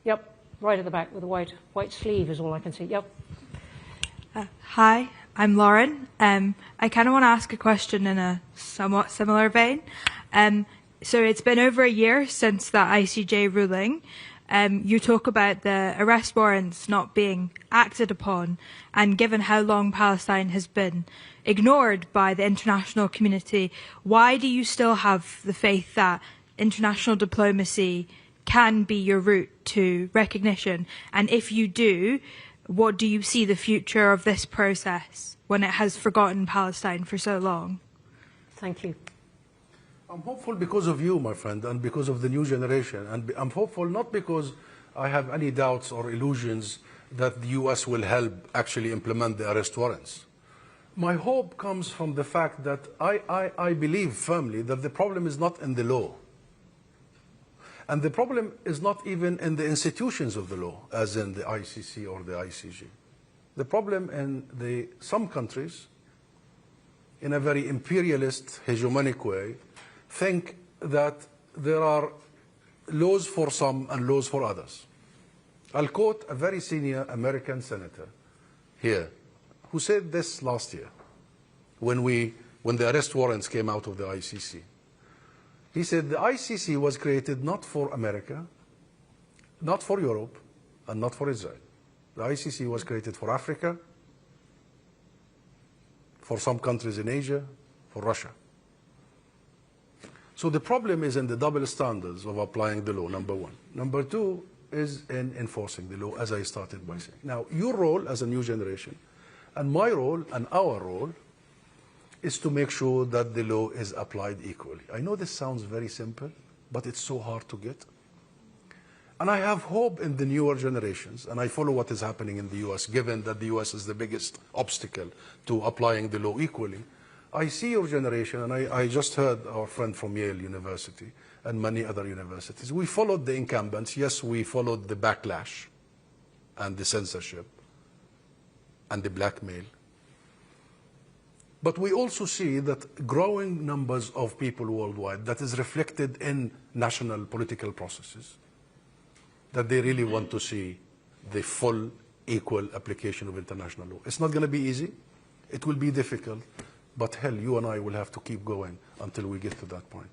Yep. Right at the back with a white sleeve is all I can see. Yep.
Hi, I'm Lauren. I kind of want to ask a question in a somewhat similar vein. So it's been over a year since that ICJ ruling. You talk about the arrest warrants not being acted upon, and given how long Palestine has been ignored by the international community, why do you still have the faith that international diplomacy can be your route to recognition? And if you do, what do you see the future of this process when it has forgotten Palestine for so long?
Thank you.
I'm hopeful because of you, my friend, and because of the new generation. And I'm hopeful not because I have any doubts or illusions that the US will help actually implement the arrest warrants. My hope comes from the fact that I believe firmly that the problem is not in the law. And the problem is not even in the institutions of the law, as in the ICC or the ICJ. The problem in some countries, in a very imperialist, hegemonic way, think that there are laws for some and laws for others. I'll quote a very senior American senator here who said this last year when the arrest warrants came out of the ICC. He said the ICC was created not for America, not for Europe, and not for Israel. The ICC was created for Africa, for some countries in Asia, for Russia. So the problem is in the double standards of applying the law, number one. Number two is in enforcing the law, as I started by saying. Now, your role as a new generation, and my role and our role, is to make sure that the law is applied equally. I know this sounds very simple, but it's so hard to get. And I have hope in the newer generations, and I follow what is happening in the US, given that the US is the biggest obstacle to applying the law equally. I see your generation, and I just heard our friend from Yale University and many other universities. We followed the incumbents. Yes, we followed the backlash and the censorship and the blackmail. But we also see that growing numbers of people worldwide, that is reflected in national political processes, that they really want to see the full equal application of international law. It's not going to be easy. It will be difficult. But hell, you and I will have to keep going until we get to that point.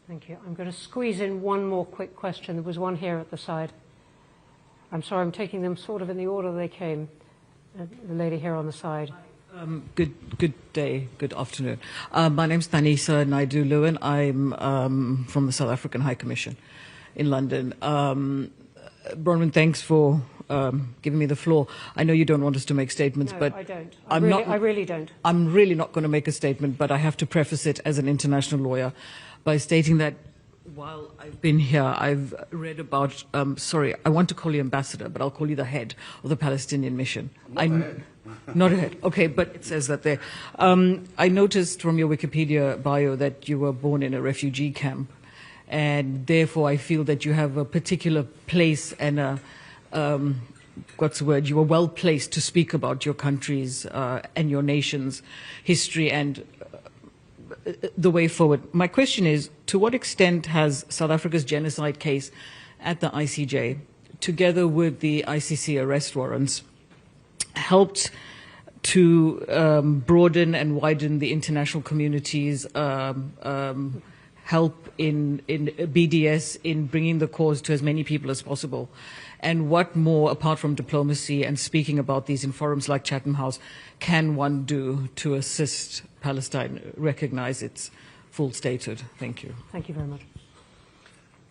Thank you. I'm going to squeeze in one more quick question. There was one here at the side. I'm sorry, I'm taking them sort of in the order they came. The lady here on the side.
Good day, good afternoon. My name's Thanisa Naidu-Lewin. I'm from the South African High Commission in London. Bronwyn, thanks for giving me the floor. I know you don't want us to make statements,
no,
but
I don't.
I
really don't.
I'm really not going to make a statement, but I have to preface it as an international lawyer by stating that while I've been here, I've read about, sorry, I want to call you ambassador, but I'll call you the head of the Palestinian mission. Not a head. Okay, but it says that there. I noticed from your Wikipedia bio that you were born in a refugee camp, and therefore I feel that you have a particular place and a, what's the word, you are well placed to speak about your country's and your nation's history and the way forward. My question is, to what extent has South Africa's genocide case at the ICJ, together with the ICC arrest warrants, helped to broaden and widen the international community's help in BDS in bringing the cause to as many people as possible? And what more, apart from diplomacy and speaking about these in forums like Chatham House, can one do to assist Palestine recognize its full statehood? Thank you.
Thank you very much.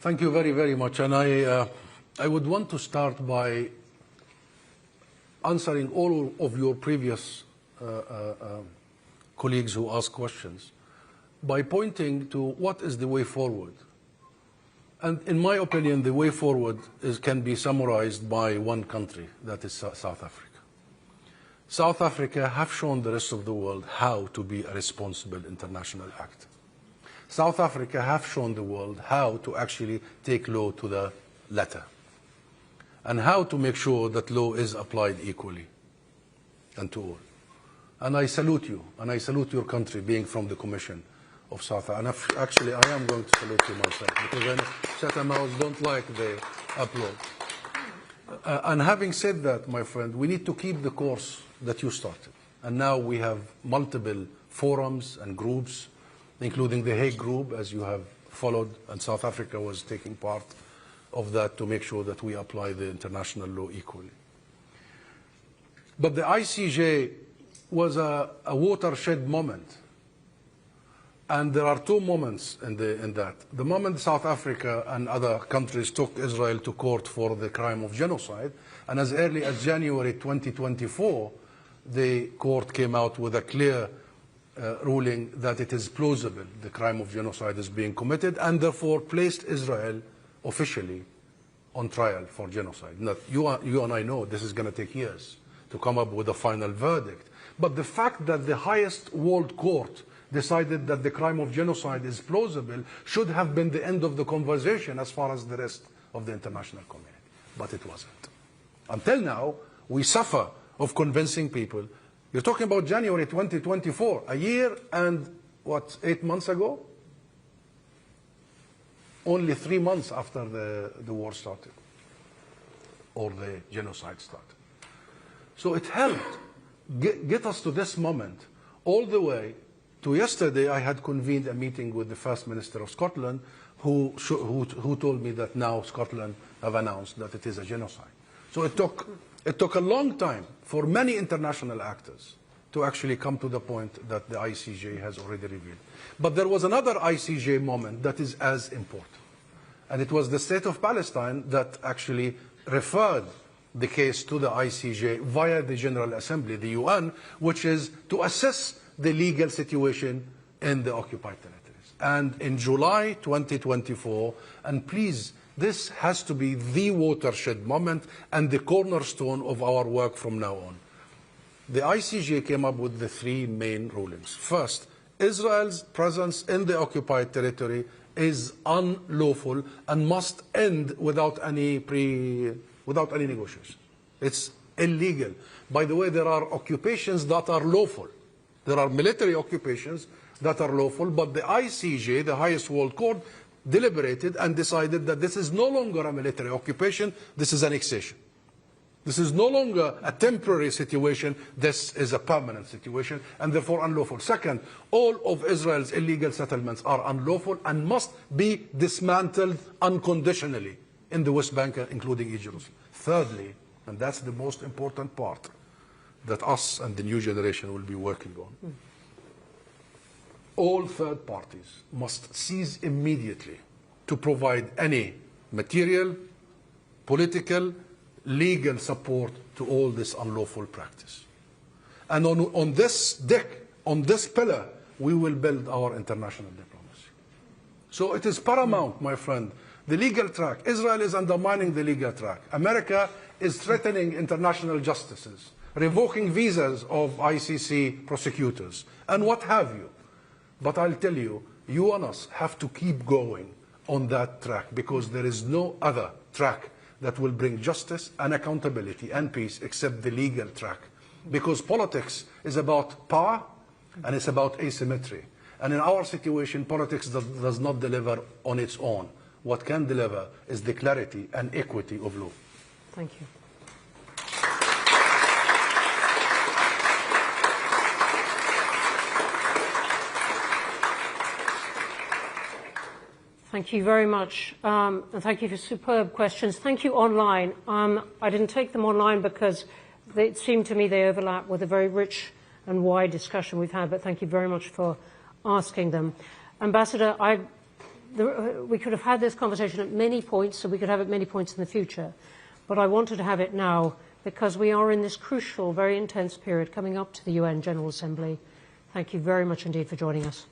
Thank you very, very much. And I would want to start by answering all of your previous colleagues who asked questions by pointing to what is the way forward. And in my opinion, the way forward can be summarized by one country, that is South Africa. South Africa have shown the rest of the world how to be a responsible international actor. South Africa have shown the world how to actually take law to the letter and how to make sure that law is applied equally and to all. And I salute you, and I salute your country being from the Commission of South Africa. And actually, I am going to salute you myself, because I know Chatham House don't like the upload. And having said that, my friend, we need to keep the course that you started. And now we have multiple forums and groups, including the Hague Group, as you have followed, and South Africa was taking part of that to make sure that we apply the international law equally. But the ICJ was a watershed moment. And there are two moments in that. The moment South Africa and other countries took Israel to court for the crime of genocide, and as early as January 2024, the court came out with a clear ruling that it is plausible the crime of genocide is being committed, and therefore placed Israel officially on trial for genocide. Now, you and I know this is going to take years to come up with a final verdict. But the fact that the highest world court decided that the crime of genocide is plausible should have been the end of the conversation as far as the rest of the international community. But it wasn't. Until now, we suffer of convincing people. You're talking about January 2024, a year and, 8 months ago? Only 3 months after the war started, or the genocide started. So it helped get us to this moment. All the way to yesterday, I had convened a meeting with the First Minister of Scotland, who told me that now Scotland have announced that it is a genocide. So it took a long time for many international actors to actually come to the point that the ICJ has already revealed. But there was another ICJ moment that is as important. And it was the State of Palestine that actually referred the case to the ICJ via the General Assembly, the UN, which is to assess the legal situation in the occupied territories. And in July 2024, and please, this has to be the watershed moment and the cornerstone of our work from now on. The ICJ came up with the three main rulings. First, Israel's presence in the occupied territory is unlawful and must end without any negotiation. It's illegal. By the way, there are occupations that are lawful. There are military occupations that are lawful, but the ICJ, the highest world court, deliberated and decided that this is no longer a military occupation, this is annexation. This is no longer a temporary situation, this is a permanent situation, and therefore unlawful. Second, all of Israel's illegal settlements are unlawful and must be dismantled unconditionally in the West Bank, including East Jerusalem. Thirdly, and that's the most important part that us and the new generation will be working on, all third parties must cease immediately to provide any material, political, legal support to all this unlawful practice. And on this deck, on this pillar, we will build our international diplomacy. So it is paramount, my friend, the legal track. Israel is undermining the legal track. America is threatening international justices, revoking visas of ICC prosecutors, and what have you. But I'll tell you, you and us have to keep going on that track, because there is no other track that will bring justice and accountability and peace except the legal track. Because politics is about power and it's about asymmetry. And in our situation, politics does not deliver on its own. What can deliver is the clarity and equity of law.
Thank you. Thank you very much, and thank you for superb questions. Thank you online. I didn't take them online because it seemed to me they overlap with a very rich and wide discussion we've had, but thank you very much for asking them. Ambassador, we could have had this conversation at many points, so we could have it at many points in the future, but I wanted to have it now because we are in this crucial, very intense period coming up to the UN General Assembly. Thank you very much indeed for joining us.